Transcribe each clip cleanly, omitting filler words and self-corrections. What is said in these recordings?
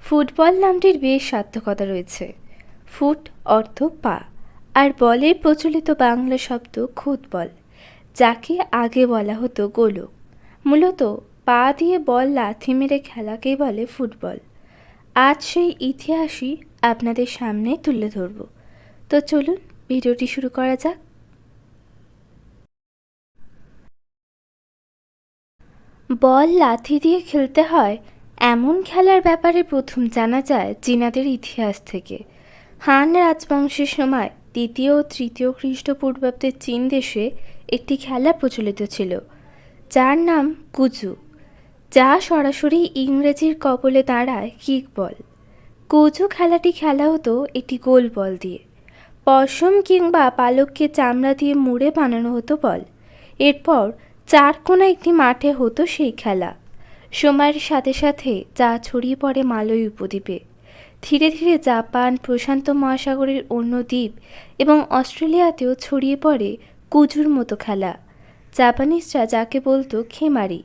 Football নামটির বেশ সার্থকতা রয়েছে। ফুট অর্থ পা, আর বলের প্রচলিত বাংলা শব্দ খুদবল, যাকে আগে বলা হতো গোলক। মূলত পা দিয়ে বল লাথি মেরে খেলাকেই বলে ফুটবল। আজ সেই ইতিহাসই আপনাদের সামনে তুলে ধরব। তো চলুন ভিডিওটি শুরু করা যাক। বল লাথি দিয়ে খেলতে হয় এমন খেলার ব্যাপারে প্রথম জানা যায় চীনাদের ইতিহাস থেকে। হান রাজবংশের সময় দ্বিতীয় ও তৃতীয় খ্রিস্টপূর্বাব্দে চীন দেশে একটি খেলা প্রচলিত ছিল, যার নাম কুজু, যা সরাসরি ইংরেজির কবলে দাঁড়ায় কিকবল। কুজু খেলাটি খেলা হতো একটি গোল বল দিয়ে। পশম কিংবা পালককে চামড়া দিয়ে মুড়ে বানানো হতো বল। এরপর চার কোণা একটি মাঠে হতো সেই খেলা। সময়ের সাথে সাথে যা ছড়িয়ে পড়ে মালয় উপদ্বীপে, ধীরে ধীরে জাপান, প্রশান্ত মহাসাগরের অন্য দ্বীপ এবং অস্ট্রেলিয়াতেও ছড়িয়ে পড়ে কুজুর মতো খেলা। জাপানিজরা যাকে বলতো খেমারি।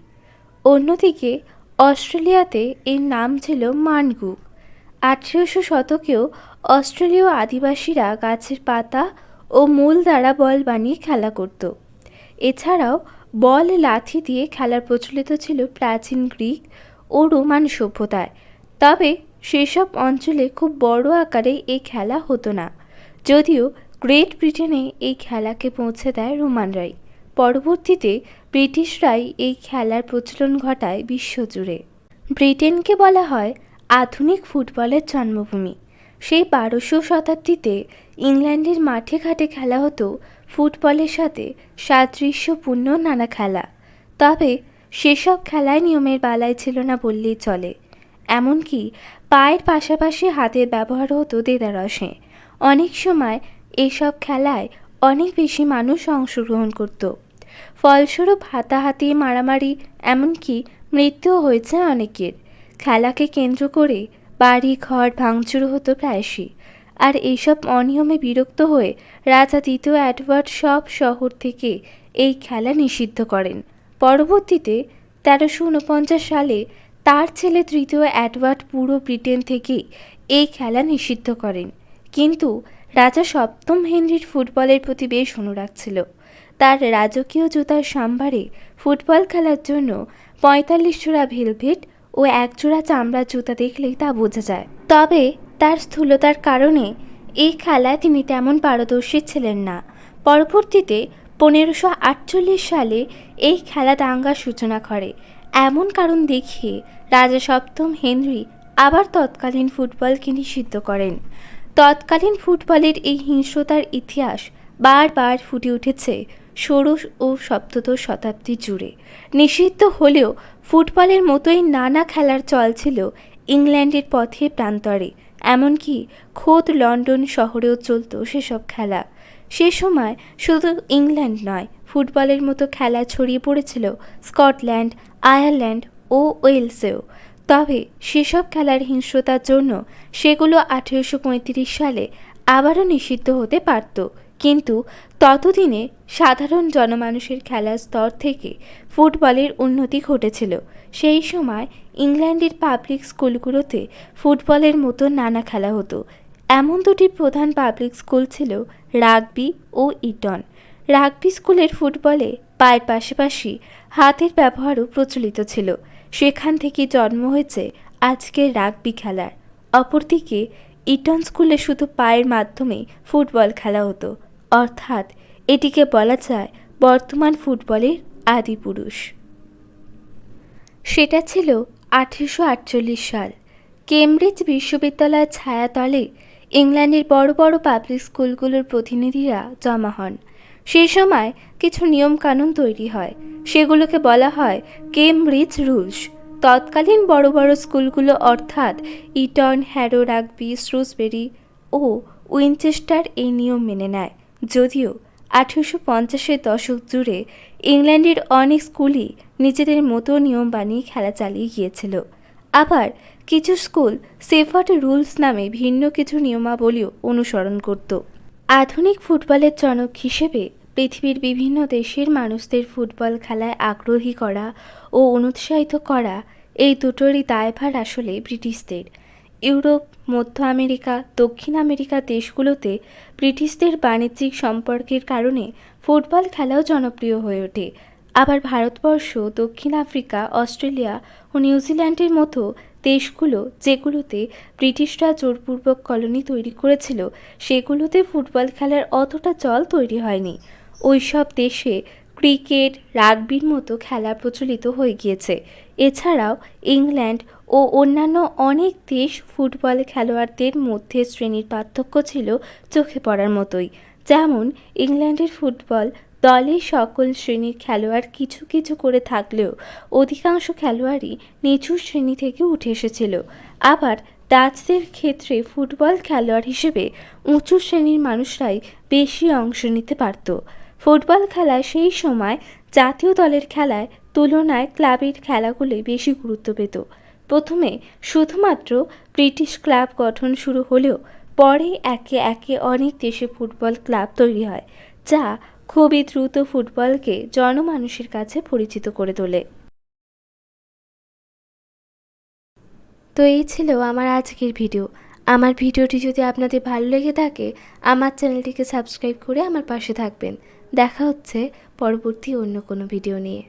অন্যদিকে অস্ট্রেলিয়াতে এর নাম ছিল মানগু। 1800 শতকেও অস্ট্রেলীয় আদিবাসীরা গাছের পাতা ও মূল দ্বারা বল বানিয়ে খেলা করত। এছাড়াও বল লাথি দিয়ে খেলার প্রচলিত ছিল প্রাচীন গ্রিক ও রোমান সভ্যতায়, তবে সেসব অঞ্চলে খুব বড় আকারে এই খেলা হতো না। যদিও গ্রেট ব্রিটেনে এই খেলাকে পৌঁছে দেয় রোমানরাই। পরবর্তীতে ব্রিটিশরাই এই খেলার প্রচলন ঘটায় বিশ্বজুড়ে। ব্রিটেনকে বলা হয় আধুনিক ফুটবলের জন্মভূমি। সেই 1200 শতাব্দীতে ইংল্যান্ডের মাঠে ঘাটে খেলা হতো ফুটবলের সাথে সাদৃশ্যপূর্ণ নানা খেলা। তবে সেসব খেলায় নিয়মের বালাই ছিল না বললেই চলে। এমনকি পায়ের পাশাপাশি হাতের ব্যবহার হতো দেদারসে। অনেক সময় এসব খেলায় অনেক বেশি মানুষ অংশগ্রহণ করত। ফলস্বরূপ হাতাহাতি, মারামারি, এমনকি মৃত্যুও হয়েছে অনেকের। খেলাকে কেন্দ্র করে বাড়ি ঘর ভাঙচুর হতো প্রায়শই। আর এইসব অনিয়মে বিরক্ত হয়ে রাজা দ্বিতীয় এডওয়ার্ড সব শহর থেকে এই খেলা নিষিদ্ধ করেন। পরবর্তীতে 1349 সালে তার ছেলে তৃতীয় এডওয়ার্ড পুরো ব্রিটেন থেকেই এই খেলা নিষিদ্ধ করেন। কিন্তু রাজা সপ্তম হেনরির ফুটবলের প্রতি বেশ অনুরাগ ছিল। তার রাজকীয় জুতার সম্ভারে ফুটবল খেলার জন্য 45 জোড়া ভেলভেট ও 1 জোড়া চামড়ার জুতা দেখলেই তা বোঝা যায়। তবে তার স্থূলতার কারণে এই খেলায় তিনি তেমন পারদর্শী ছিলেন না। পরবর্তীতে 1548 সালে এই খেলা দাঙ্গার সূচনা করে। এমন কারণ দেখিয়ে রাজা সপ্তম হেনরি আবার তৎকালীন ফুটবলকে নিষিদ্ধ করেন। তৎকালীন ফুটবলের এই হিংস্রতার ইতিহাস বারবার ফুটে উঠেছে ষোড়শ ও সপ্তদশ শতাব্দী জুড়ে। নিষিদ্ধ হলেও ফুটবলের মতোই নানা খেলার চল ছিল ইংল্যান্ডের পথে প্রান্তরে। এমনকি খোদ লন্ডন শহরেও চলত সেসব খেলা। সে সময় শুধু ইংল্যান্ড নয়, ফুটবলের মতো খেলা ছড়িয়ে পড়েছিল স্কটল্যান্ড, আয়ারল্যান্ড ও ওয়েলসেও। তবে সেসব খেলার হিংস্রতার জন্য সেগুলো 1835 সালে আবারও নিষিদ্ধ হতে পারত। কিন্তু ততদিনে সাধারণ জনমানুষের খেলার স্তর থেকে ফুটবলের উন্নতি ঘটেছিল। সেই সময় ইংল্যান্ডের পাবলিক স্কুলগুলোতে ফুটবলের মতো নানা খেলা হতো। এমন দুটি প্রধান পাবলিক স্কুল ছিল রাগবি ও ইটন। রাগবি স্কুলের ফুটবলে পায়ের পাশাপাশি হাতের ব্যবহারও প্রচলিত ছিল। সেখান থেকে জন্ম হয়েছে আজকের রাগবি খেলার। অপরদিকে ইটন স্কুলে শুধু পায়ের মাধ্যমে ফুটবল খেলা হতো, অর্থাৎ এটিকে বলা যায় বর্তমান ফুটবলের আদিপুরুষ। সেটা ছিল 1848 সাল। কেমব্রিজ বিশ্ববিদ্যালয়ের ছায়াতলে ইংল্যান্ডের বড় বড় পাবলিক স্কুলগুলোর প্রতিনিধিরা জমা হন। সে সময় কিছু নিয়মকানুন তৈরি হয়, সেগুলোকে বলা হয় কেমব্রিজ রুলস। তৎকালীন বড় বড় স্কুলগুলো অর্থাৎ ইটন, হ্যারো, রাগবি, শ্রুসবেরি ও উইনচেস্টার এই নিয়ম মেনে নেয়। যদিও 1850-এর দশক জুড়ে ইংল্যান্ডের অনেক স্কুলই নিজেদের মতো নিয়ম বানিয়ে খেলা চালিয়ে গিয়েছিল। আবার কিছু স্কুল সেফার্ড রুলস নামে ভিন্ন কিছু নিয়মাবলীও অনুসরণ করত। আধুনিক ফুটবলের জনক হিসেবে পৃথিবীর বিভিন্ন দেশের মানুষদের ফুটবল খেলায় আগ্রহী করা ও অনুৎসাহিত করা, এই দুটোরই দায়ভার আসলে ব্রিটিশদের। ইউরোপ, মধ্য আমেরিকা, দক্ষিণ আমেরিকা দেশগুলোতে ব্রিটিশদের বাণিজ্যিক সম্পর্কের কারণে ফুটবল খেলাও জনপ্রিয় হয়ে ওঠে। আবার ভারতবর্ষ, দক্ষিণ আফ্রিকা, অস্ট্রেলিয়া ও নিউজিল্যান্ডের মতো দেশগুলো যেগুলোতে ব্রিটিশরা জোরপূর্বক কলোনি তৈরি করেছিল, সেগুলোতে ফুটবল খেলার অতটা চল তৈরি হয়নি। ওইসব দেশে ক্রিকেট, রাগবির মতো খেলা প্রচলিত হয়ে গিয়েছে। এছাড়াও ইংল্যান্ড ও অন্যান্য অনেক দেশ ফুটবল খেলোয়াড়দের মধ্যে শ্রেণীর পার্থক্য ছিল চোখে পড়ার মতোই। যেমন ইংল্যান্ডের ফুটবল দলে সকল শ্রেণীর খেলোয়াড় কিছু কিছু করে থাকলেও অধিকাংশ খেলোয়াড়ই নিচু শ্রেণী থেকে উঠে এসেছিল। আবার ডাচদের ক্ষেত্রে ফুটবল খেলোয়াড় হিসেবে উঁচু শ্রেণীর মানুষরাই বেশি অংশ নিতে পারত। ফুটবল খেলায় সেই সময় জাতীয় দলের খেলায় তুলনায় ক্লাবের খেলাগুলোই বেশি গুরুত্ব পেত। প্রথমে শুধুমাত্র ব্রিটিশ ক্লাব গঠন শুরু হলেও পরে একে একে অনেক দেশে ফুটবল ক্লাব তৈরি হয়, যা খুবই দ্রুত ফুটবলকে জনমানুষের কাছে পরিচিত করে তোলে। তো এই ছিল আমার আজকের ভিডিও। আমার ভিডিওটি যদি আপনাদের ভালো লেগে থাকে, আমার চ্যানেলটিকে সাবস্ক্রাইব করে আমার পাশে থাকবেন। দেখা হচ্ছে পরবর্তী অন্য কোনো ভিডিও নিয়ে।